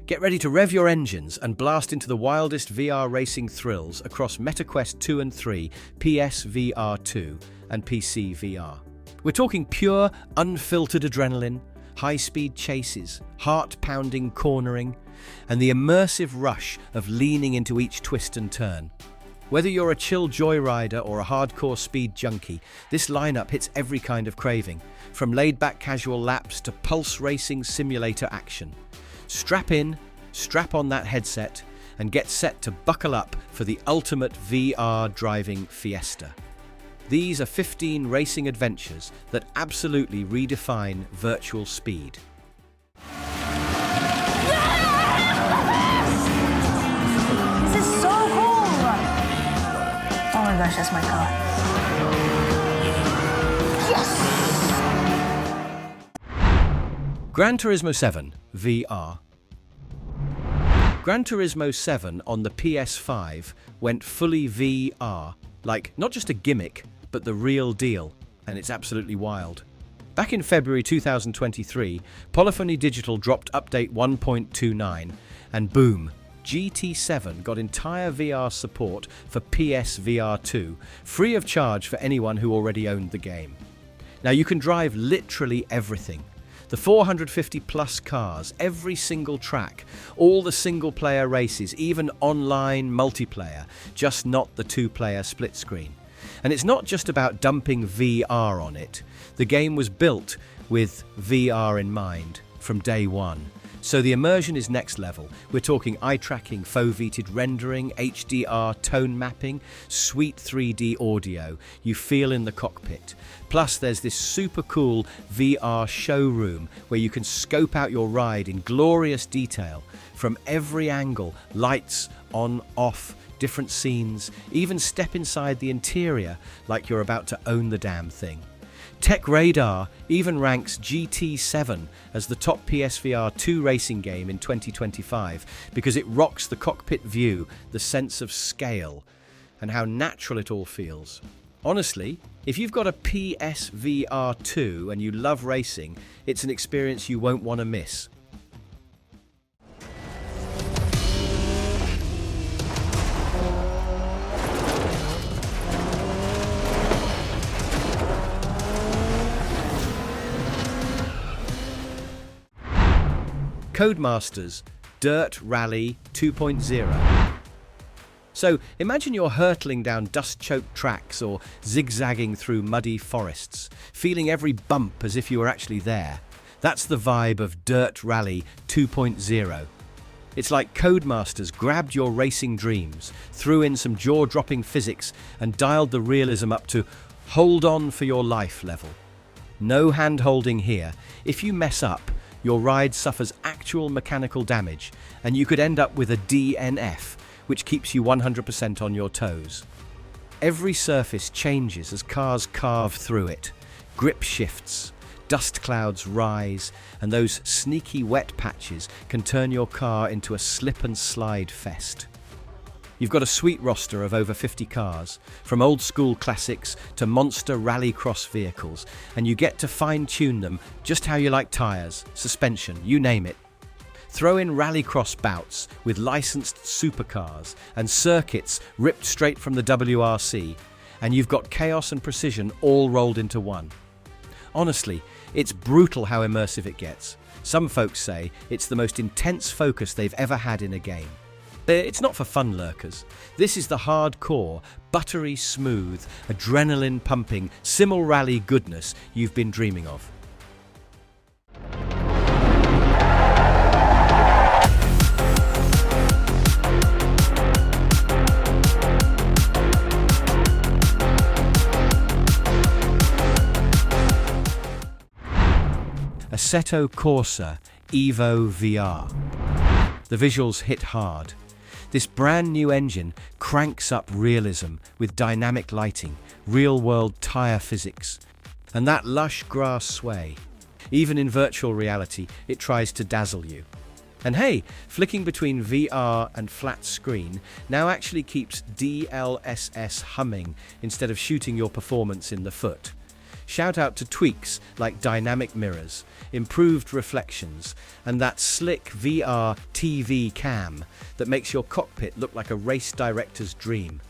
Get ready to rev your engines and blast into the wildest VR racing thrills across MetaQuest 2 and 3, PSVR2 and PCVR. We're talking pure, unfiltered adrenaline, high-speed chases, heart-pounding cornering, and the immersive rush of leaning into each twist and turn. Whether you're a chill joyrider or a hardcore speed junkie, this lineup hits every kind of craving, from laid-back casual laps to pulse racing simulator action. Strap in, strap on that headset, and get set to buckle up for the ultimate VR driving fiesta. These are 15 racing adventures that absolutely redefine virtual speed. This is so cool! Oh my gosh, that's my car. Yes! Gran Turismo 7 VR. Gran Turismo 7 on the PS5 went fully VR, like not just a gimmick, but the real deal, and it's absolutely wild. Back in February 2023, Polyphony Digital dropped update 1.29, and boom, GT7 got entire VR support for PSVR2, free of charge for anyone who already owned the game. Now you can drive literally everything. The 450 plus cars, every single track, all the single-player races, even online multiplayer, just not the two-player split screen. And it's not just about dumping VR on it. The game was built with VR in mind from day one. So the immersion is next level. We're talking eye tracking, foveated rendering, HDR tone mapping, sweet 3D audio you feel in the cockpit. Plus there's this super cool VR showroom where you can scope out your ride in glorious detail from every angle, lights on, off, different scenes, even step inside the interior like you're about to own the damn thing. Tech Radar even ranks GT7 as the top PSVR2 racing game in 2025 because it rocks the cockpit view, the sense of scale, and how natural it all feels. Honestly, if you've got a PSVR2 and you love racing, it's an experience you won't want to miss. Codemasters Dirt Rally 2.0. So imagine you're hurtling down dust-choked tracks or zigzagging through muddy forests, feeling every bump as if you were actually there. That's the vibe of Dirt Rally 2.0. It's like Codemasters grabbed your racing dreams, threw in some jaw-dropping physics, and dialed the realism up to hold on for your life level. No hand-holding here. If you mess up, your ride suffers actual mechanical damage, and you could end up with a DNF, which keeps you 100% on your toes. Every surface changes as cars carve through it. Grip shifts, dust clouds rise, and those sneaky wet patches can turn your car into a slip and slide fest. You've got a sweet roster of over 50 cars, from old school classics to monster rallycross vehicles, and you get to fine-tune them just how you like tyres, suspension, you name it. Throw in rallycross bouts with licensed supercars and circuits ripped straight from the WRC, and you've got chaos and precision all rolled into one. Honestly, it's brutal how immersive it gets. Some folks say it's the most intense focus they've ever had in a game. It's not for fun lurkers. This is the hardcore, buttery smooth, adrenaline-pumping, simul rally goodness you've been dreaming of. Assetto Corsa Evo VR. The visuals hit hard. This brand new engine cranks up realism with dynamic lighting, real-world tyre physics, and that lush grass sway. Even in virtual reality, it tries to dazzle you. And hey, flicking between VR and flat screen now actually keeps DLSS humming instead of shooting your performance in the foot. Shout out to tweaks like dynamic mirrors, improved reflections, and that slick VR TV cam that makes your cockpit look like a race director's dream.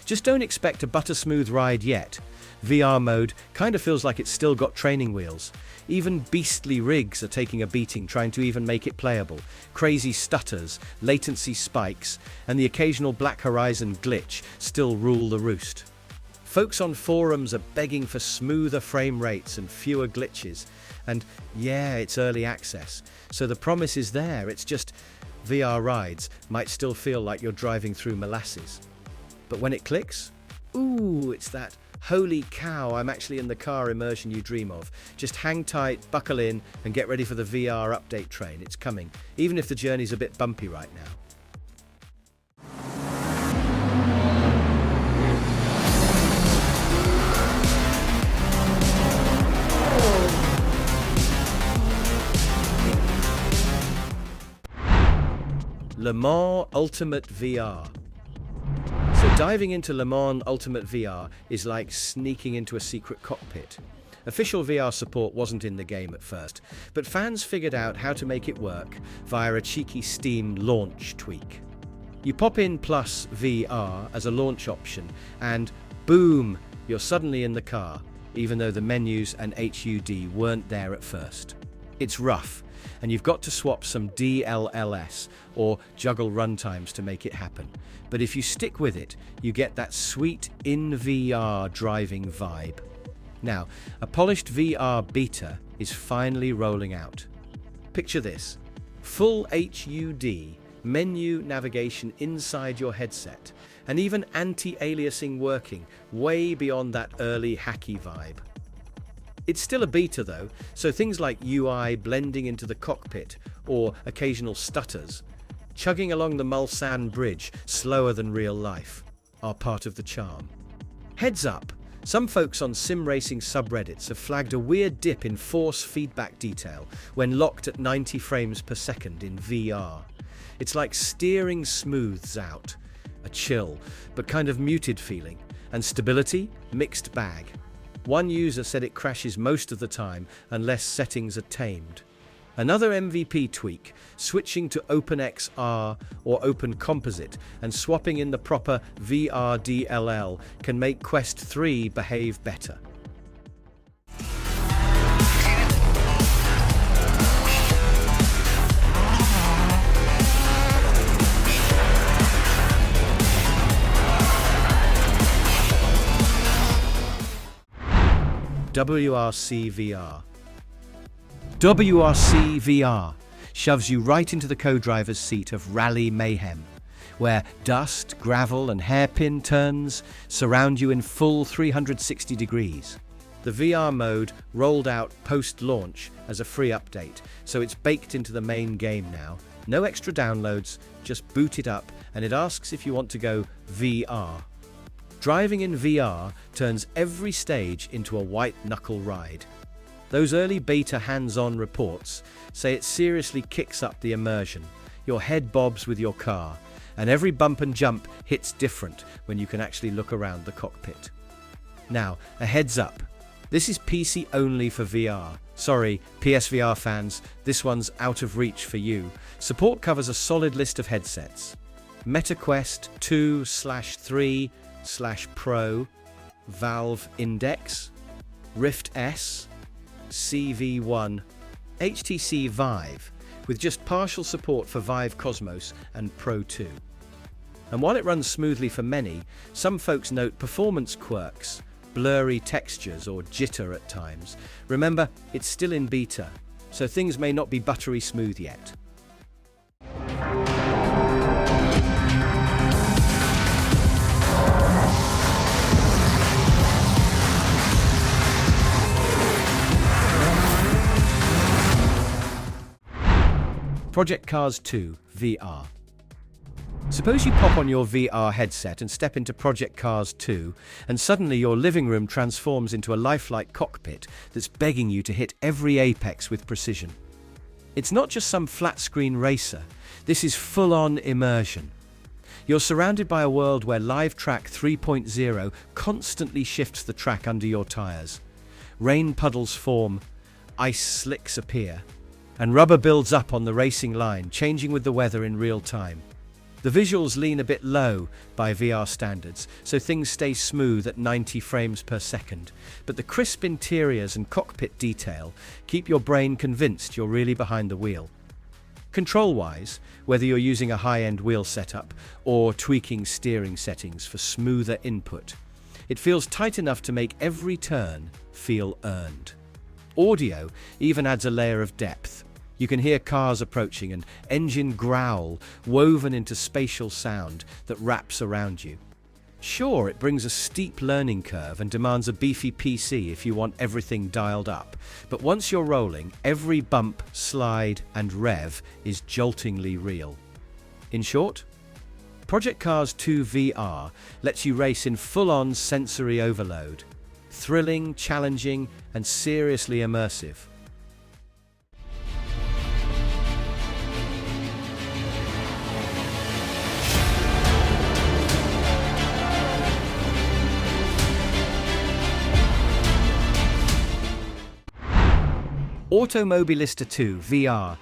Just don't expect a butter-smooth ride yet. VR mode kind of feels like it's still got training wheels. Even beastly rigs are taking a beating trying to even make it playable. Crazy stutters, latency spikes, and the occasional Black Horizon glitch still rule the roost. Folks on forums are begging for smoother frame rates and fewer glitches. And yeah, it's early access, so the promise is there. It's just VR rides might still feel like you're driving through molasses. But when it clicks, ooh, it's that holy cow, I'm actually in the car immersion you dream of. Just hang tight, buckle in, and get ready for the VR update train. It's coming, even if the journey's a bit bumpy right now. Le Mans Ultimate VR. So diving into Le Mans Ultimate VR is like sneaking into a secret cockpit. Official VR support wasn't in the game at first, but fans figured out how to make it work via a cheeky Steam launch tweak. You pop in Plus VR as a launch option and boom, you're suddenly in the car, even though the menus and HUD weren't there at first. It's rough, and you've got to swap some DLLS or juggle runtimes to make it happen. But if you stick with it, you get that sweet in-VR driving vibe. Now, a polished VR beta is finally rolling out. Picture this: full HUD, menu navigation inside your headset, and even anti-aliasing working way beyond that early hacky vibe. It's still a beta though, so things like UI blending into the cockpit or occasional stutters, chugging along the Mulsanne bridge slower than real life, are part of the charm. Heads up, some folks on sim racing subreddits have flagged a weird dip in force feedback detail when locked at 90 frames per second in VR. It's like steering smooths out, a chill but kind of muted feeling, and stability, mixed bag. One user said it crashes most of the time unless settings are tamed. Another MVP tweak, switching to OpenXR or Open Composite and swapping in the proper VR DLL, can make Quest 3 behave better. WRC VR. WRC VR shoves you right into the co-driver's seat of rally mayhem, where dust, gravel and hairpin turns surround you in full 360 degrees. The VR mode rolled out post-launch as a free update, so it's baked into the main game now. No extra downloads, just boot it up, and it asks if you want to go VR. Driving in VR turns every stage into a white-knuckle ride. Those early beta hands-on reports say it seriously kicks up the immersion. Your head bobs with your car, and every bump and jump hits different when you can actually look around the cockpit. Now, a heads up. This is PC only for VR. Sorry, PSVR fans, this one's out of reach for you. Support covers a solid list of headsets: MetaQuest 2/3/Pro, Valve Index, Rift S, CV1, HTC Vive, with just partial support for Vive Cosmos and Pro 2. And while it runs smoothly for many, some folks note performance quirks, blurry textures or jitter at times. Remember, it's still in beta, so things may not be buttery smooth yet. Project Cars 2 VR. Suppose you pop on your VR headset and step into Project Cars 2, and suddenly your living room transforms into a lifelike cockpit that's begging you to hit every apex with precision. It's not just some flat-screen racer, this is full-on immersion. You're surrounded by a world where Live Track 3.0 constantly shifts the track under your tyres. rain puddles form, ice slicks appear, and rubber builds up on the racing line, changing with the weather in real time. The visuals lean a bit low by VR standards, so things stay smooth at 90 frames per second, but the crisp interiors and cockpit detail keep your brain convinced you're really behind the wheel. Control-wise, whether you're using a high-end wheel setup or tweaking steering settings for smoother input, it feels tight enough to make every turn feel earned. Audio even adds a layer of depth. You can hear cars approaching, an engine growl woven into spatial sound that wraps around you. Sure, it brings a steep learning curve and demands a beefy PC if you want everything dialed up, but once you're rolling, every bump, slide, and rev is joltingly real. In short, Project Cars 2 VR lets you race in full-on sensory overload. Thrilling, challenging, and seriously immersive. Automobilista 2 VR.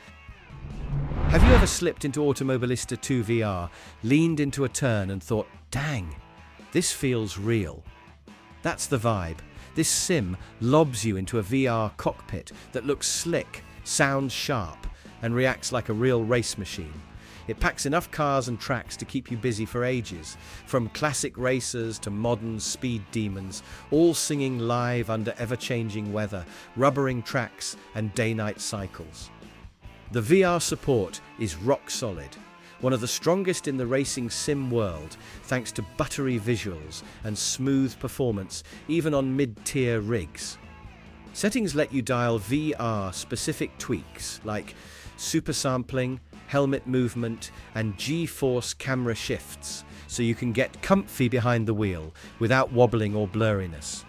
Have you ever slipped into Automobilista 2 VR, leaned into a turn and thought, dang, this feels real? That's the vibe. This sim lobs you into a VR cockpit that looks slick, sounds sharp, and reacts like a real race machine. It packs enough cars and tracks to keep you busy for ages, from classic racers to modern speed demons, all singing live under ever-changing weather, rubbering tracks, and day-night cycles. The VR support is rock solid, one of the strongest in the racing sim world, thanks to buttery visuals and smooth performance, even on mid-tier rigs. Settings let you dial VR-specific tweaks like super sampling, helmet movement, and G-force camera shifts, so you can get comfy behind the wheel without wobbling or blurriness.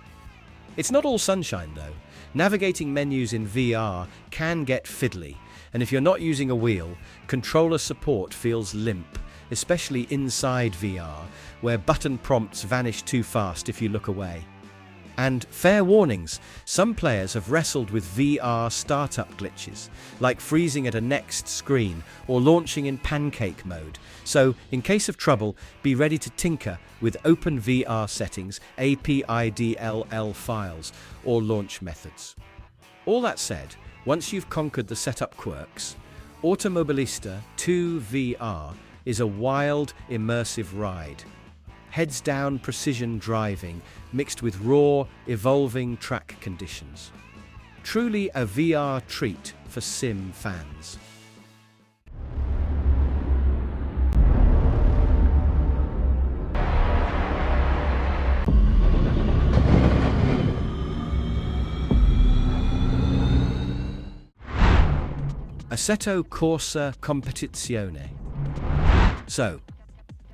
It's not all sunshine though. Navigating menus in VR can get fiddly, and if you're not using a wheel, controller support feels limp, especially inside VR, where button prompts vanish too fast if you look away. And fair warnings, some players have wrestled with VR startup glitches, like freezing at a next screen or launching in pancake mode. So, in case of trouble, be ready to tinker with OpenVR settings, API-DLL files, or launch methods. All that said, once you've conquered the setup quirks, Automobilista 2 VR is a wild, immersive ride. Heads-down precision driving mixed with raw, evolving track conditions. Truly a VR treat for sim fans. Assetto Corsa Competizione. So,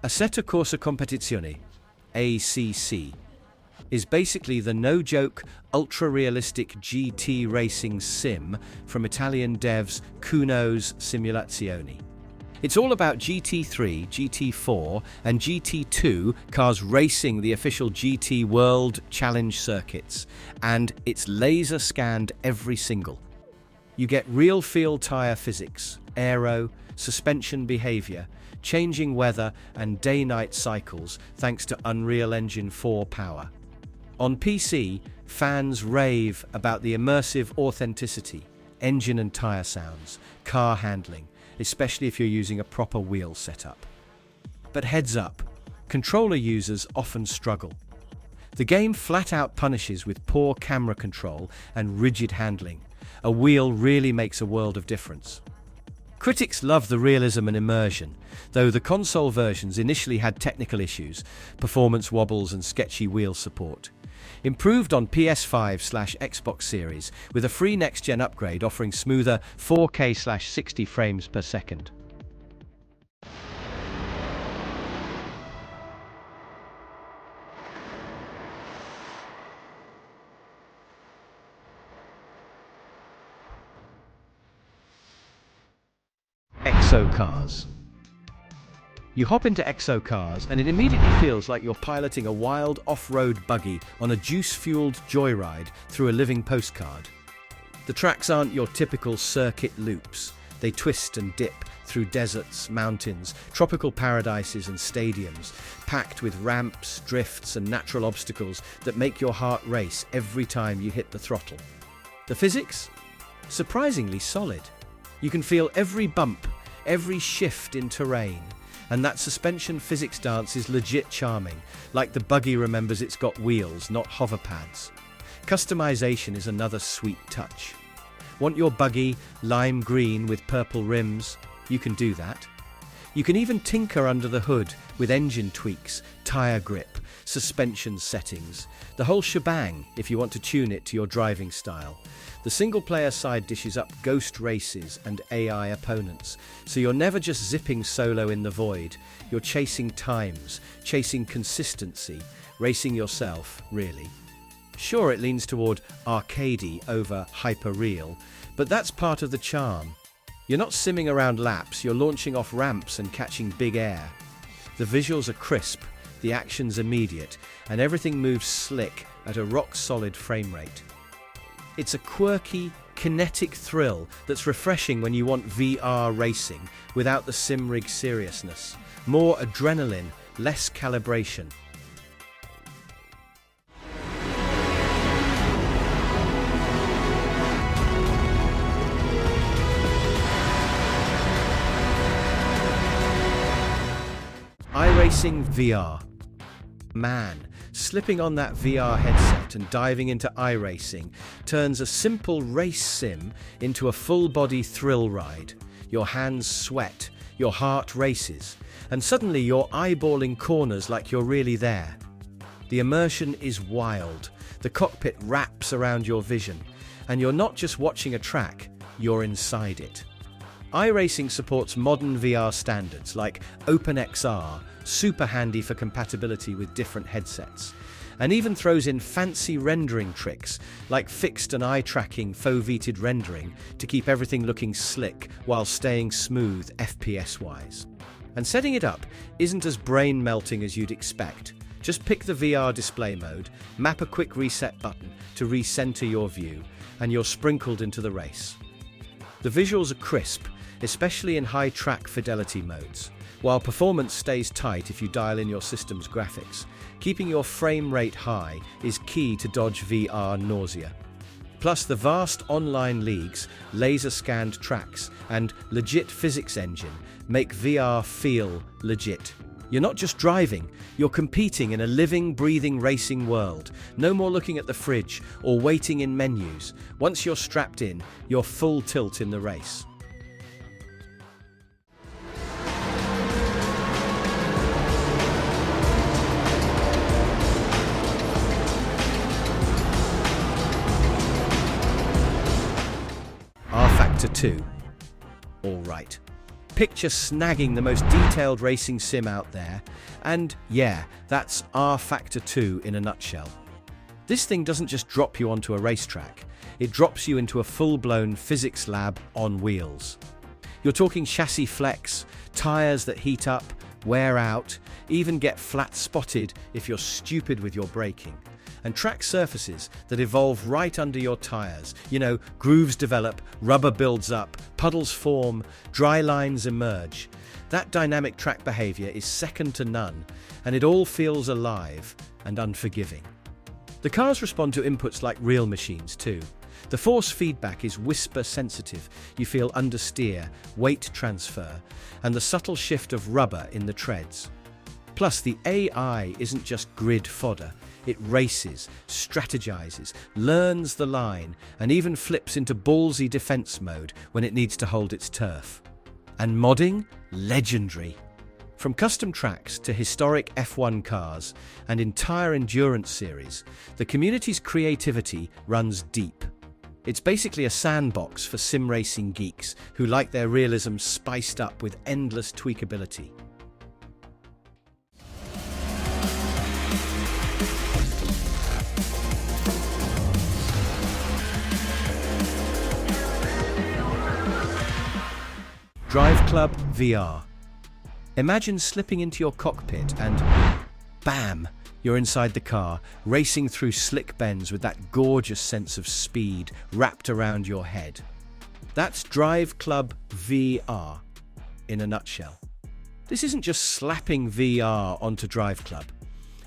Assetto Corsa Competizione, ACC, is basically the no-joke, ultra-realistic GT racing sim from Italian devs Cuno's Simulazioni. It's all about GT3, GT4, and GT2 cars racing the official GT World Challenge circuits, and it's laser-scanned every single. You get real field tyre physics, aero, suspension behaviour, changing weather and day-night cycles thanks to Unreal Engine 4 power. On PC, fans rave about the immersive authenticity, engine and tyre sounds, car handling, especially if you're using a proper wheel setup. But heads up, controller users often struggle. The game flat out punishes with poor camera control and rigid handling. A wheel really makes a world of difference. Critics love the realism and immersion, though the console versions initially had technical issues, performance wobbles and sketchy wheel support. Improved on PS5/Xbox Series, with a free next-gen upgrade offering smoother 4K/60 frames per second. Exo Cars. You hop into Exo Cars and it immediately feels like you're piloting a wild off-road buggy on a juice-fueled joyride through a living postcard. The tracks aren't your typical circuit loops. They twist and dip through deserts, mountains, tropical paradises and stadiums, packed with ramps, drifts and natural obstacles that make your heart race every time you hit the throttle. The physics? Surprisingly solid. You can feel every bump, every shift in terrain, and that suspension physics dance is legit charming, like the buggy remembers it's got wheels, not hover pads. Customization is another sweet touch. Want your buggy lime green with purple rims? You can do that. You can even tinker under the hood with engine tweaks, tyre grip, suspension settings, the whole shebang if you want to tune it to your driving style. The single-player side dishes up ghost races and AI opponents, so you're never just zipping solo in the void. You're chasing times, chasing consistency, racing yourself, really. Sure, it leans toward arcadey over hyper-real, but that's part of the charm. You're not simming around laps, you're launching off ramps and catching big air. The visuals are crisp, the action's immediate, and everything moves slick at a rock-solid frame rate. It's a quirky, kinetic thrill that's refreshing when you want VR racing without the sim rig seriousness. More adrenaline, less calibration. iRacing VR. Man, slipping on that VR headset and diving into iRacing turns a simple race sim into a full-body thrill ride. Your hands sweat, your heart races, and suddenly you're eyeballing corners like you're really there. The immersion is wild. The cockpit wraps around your vision, and you're not just watching a track, you're inside it. iRacing supports modern VR standards like OpenXR, super handy for compatibility with different headsets, and even throws in fancy rendering tricks like fixed and eye-tracking foveated rendering to keep everything looking slick while staying smooth FPS-wise. And setting it up isn't as brain-melting as you'd expect. Just pick the VR display mode, map a quick reset button to recenter your view, and you're sprinkled into the race. The visuals are crisp, especially in high track fidelity modes, while performance stays tight if you dial in your system's graphics. Keeping your frame rate high is key to dodge VR nausea. Plus, the vast online leagues, laser-scanned tracks, and legit physics engine make VR feel legit. You're not just driving, you're competing in a living, breathing racing world. No more looking at the fridge or waiting in menus. Once you're strapped in, you're full tilt in the race. rFactor 2. All right. Picture snagging the most detailed racing sim out there, and yeah, that's rFactor 2 in a nutshell. This thing doesn't just drop you onto a racetrack, it drops you into a full-blown physics lab on wheels. You're talking chassis flex, tyres that heat up, wear out, even get flat-spotted if you're stupid with your braking, and track surfaces that evolve right under your tyres. You know, grooves develop, rubber builds up, puddles form, dry lines emerge. That dynamic track behaviour is second to none, and it all feels alive and unforgiving. The cars respond to inputs like real machines too. The force feedback is whisper sensitive. You feel understeer, weight transfer, and the subtle shift of rubber in the treads. Plus, the AI isn't just grid fodder. It races, strategizes, learns the line, and even flips into ballsy defense mode when it needs to hold its turf. And modding? Legendary. From custom tracks to historic F1 cars and entire endurance series, the community's creativity runs deep. It's basically a sandbox for sim racing geeks who like their realism spiced up with endless tweakability. DriveClub VR. Imagine slipping into your cockpit and bam! You're inside the car, racing through slick bends with that gorgeous sense of speed wrapped around your head. That's DriveClub VR in a nutshell. This isn't just slapping VR onto DriveClub.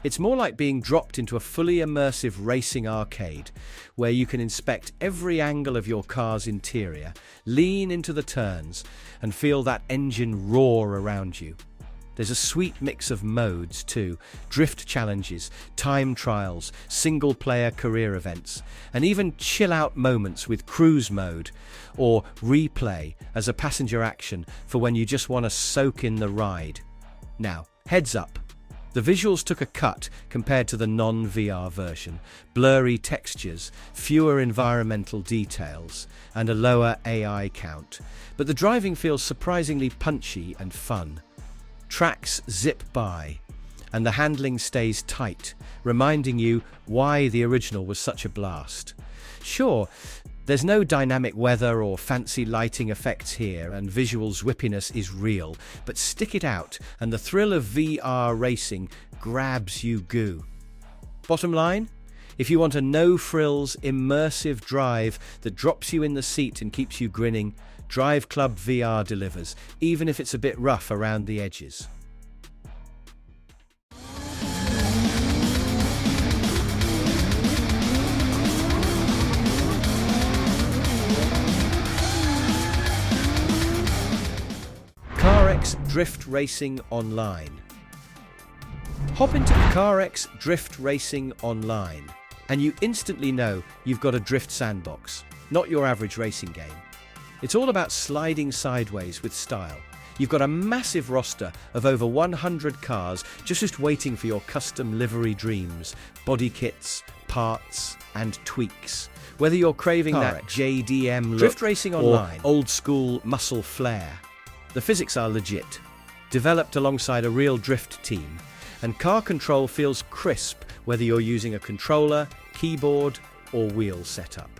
It's more like being dropped into a fully immersive racing arcade where you can inspect every angle of your car's interior, lean into the turns, and feel that engine roar around you. There's a sweet mix of modes too: drift challenges, time trials, single-player career events, and even chill-out moments with cruise mode or replay as a passenger action for when you just want to soak in the ride. Now, heads up. The visuals took a cut compared to the non-VR version: blurry textures, fewer environmental details, and a lower AI count. But the driving feels surprisingly punchy and fun. Tracks zip by, and the handling stays tight, reminding you why the original was such a blast. Sure, there's no dynamic weather or fancy lighting effects here, and visuals whippiness is real, but stick it out, and the thrill of VR racing grabs you goo. Bottom line? If you want a no-frills, immersive drive that drops you in the seat and keeps you grinning, DriveClub VR delivers, even if it's a bit rough around the edges. CarX Drift Racing Online. Hop into CarX Drift Racing Online, and you instantly know you've got a drift sandbox, not your average racing game. It's all about sliding sideways with style. You've got a massive roster of over 100 cars just waiting for your custom livery dreams, body kits, parts, and tweaks. Whether you're craving that JDM look Drift Racing Online, or old-school muscle flair, the physics are legit, developed alongside a real drift team, and car control feels crisp whether you're using a controller, keyboard, or wheel setup.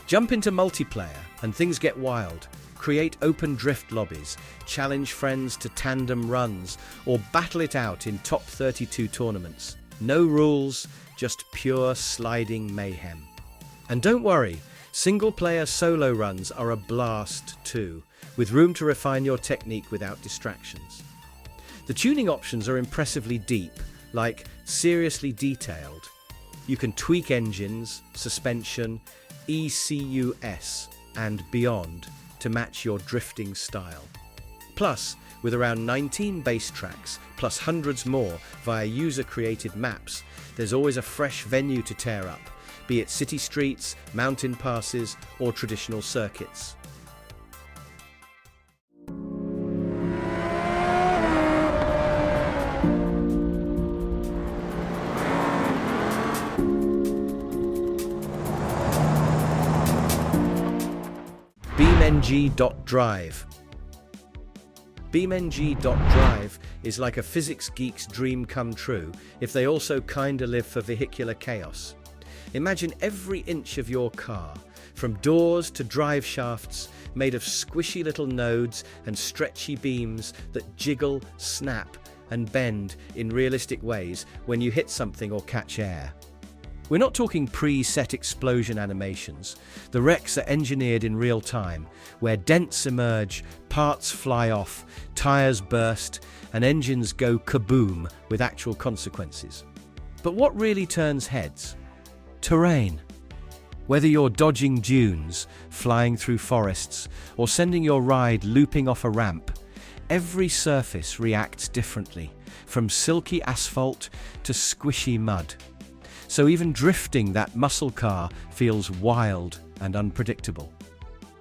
Jump into multiplayer and things get wild. Create open drift lobbies, challenge friends to tandem runs, or battle it out in top 32 tournaments. No rules, just pure sliding mayhem. And don't worry, single-player solo runs are a blast too, with room to refine your technique without distractions. The tuning options are impressively deep, like seriously detailed. You can tweak engines, suspension, ECUS, and beyond to match your drifting style. Plus, with around 19 base tracks, plus hundreds more via user-created maps, there's always a fresh venue to tear up, be it city streets, mountain passes, or traditional circuits. BeamNG.drive. BeamNG.drive is like a physics geek's dream come true if they also kinda live for vehicular chaos. Imagine every inch of your car, from doors to drive shafts, made of squishy little nodes and stretchy beams that jiggle, snap, and bend in realistic ways when you hit something or catch air. We're not talking pre-set explosion animations. The wrecks are engineered in real time, where dents emerge, parts fly off, tires burst, and engines go kaboom with actual consequences. But what really turns heads? Terrain. Whether you're dodging dunes, flying through forests, or sending your ride looping off a ramp, every surface reacts differently, from silky asphalt to squishy mud. So even drifting that muscle car feels wild and unpredictable.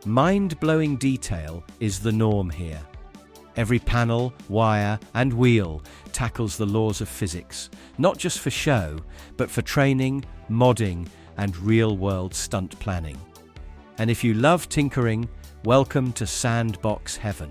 Mind-blowing detail is the norm here. Every panel, wire, and wheel tackles the laws of physics, not just for show, but for training, modding, and real-world stunt planning. And if you love tinkering, welcome to Sandbox Heaven.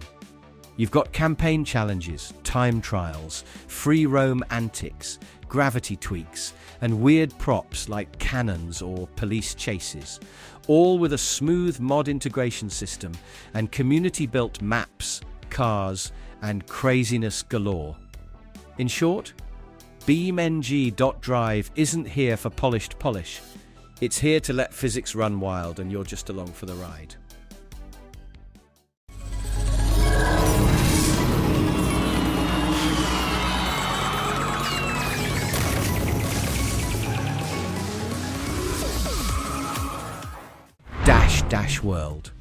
You've got campaign challenges, time trials, free roam antics, gravity tweaks, and weird props like cannons or police chases, all with a smooth mod integration system and community-built maps, cars, and craziness galore. In short, BeamNG.drive isn't here for polished polish. It's here to let physics run wild, and you're just along for the ride. Dash World.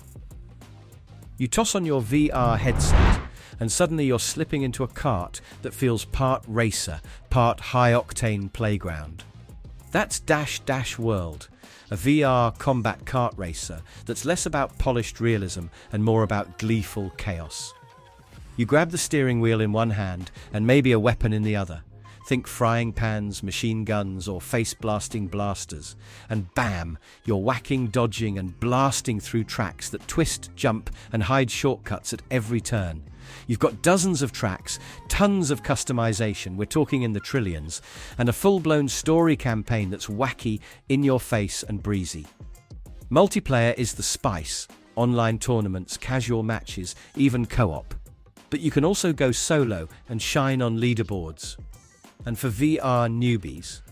You toss on your VR headset and suddenly you're slipping into a kart that feels part racer, part high-octane playground. That's Dash World, a VR combat kart racer that's less about polished realism and more about gleeful chaos. You grab the steering wheel in one hand and maybe a weapon in the other. Think frying pans, machine guns, or face-blasting blasters. And bam, you're whacking, dodging, and blasting through tracks that twist, jump, and hide shortcuts at every turn. You've got dozens of tracks, tons of customization, we're talking in the trillions, and a full-blown story campaign that's wacky, in-your-face, and breezy. Multiplayer is the spice. Online tournaments, casual matches, even co-op. But you can also go solo and shine on leaderboards. And for VR newbies,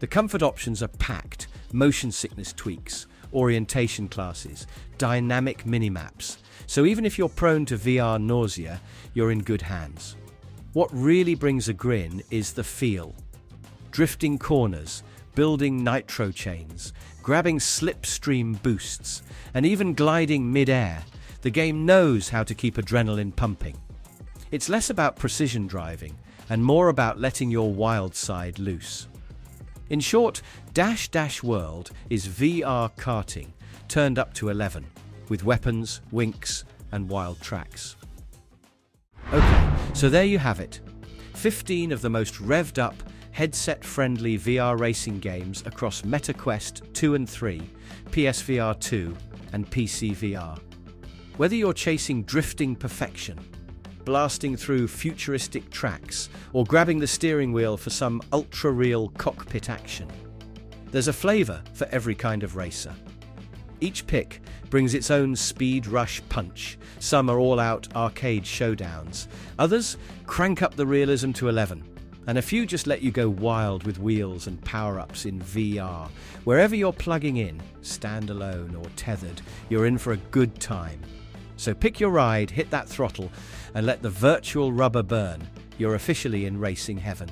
the comfort options are packed: motion sickness tweaks, orientation classes, dynamic minimaps. So even if you're prone to VR nausea, you're in good hands. What really brings a grin is the feel. Drifting corners, building nitro chains, grabbing slipstream boosts, and even gliding mid-air, the game knows how to keep adrenaline pumping. It's less about precision driving and more about letting your wild side loose. In short, Dash World is VR karting turned up to 11, with weapons, winks, and wild tracks. Okay, so there you have it. 15 of the most revved up, headset-friendly VR racing games across Meta Quest 2 and 3, PSVR2, and PCVR. Whether you're chasing drifting perfection, blasting through futuristic tracks, or grabbing the steering wheel for some ultra-real cockpit action, there's a flavor for every kind of racer. Each pick brings its own speed rush punch. Some are all-out arcade showdowns. Others crank up the realism to 11. And a few just let you go wild with wheels and power-ups in VR. Wherever you're plugging in, standalone or tethered, you're in for a good time. So pick your ride, hit that throttle, and let the virtual rubber burn. You're officially in racing heaven.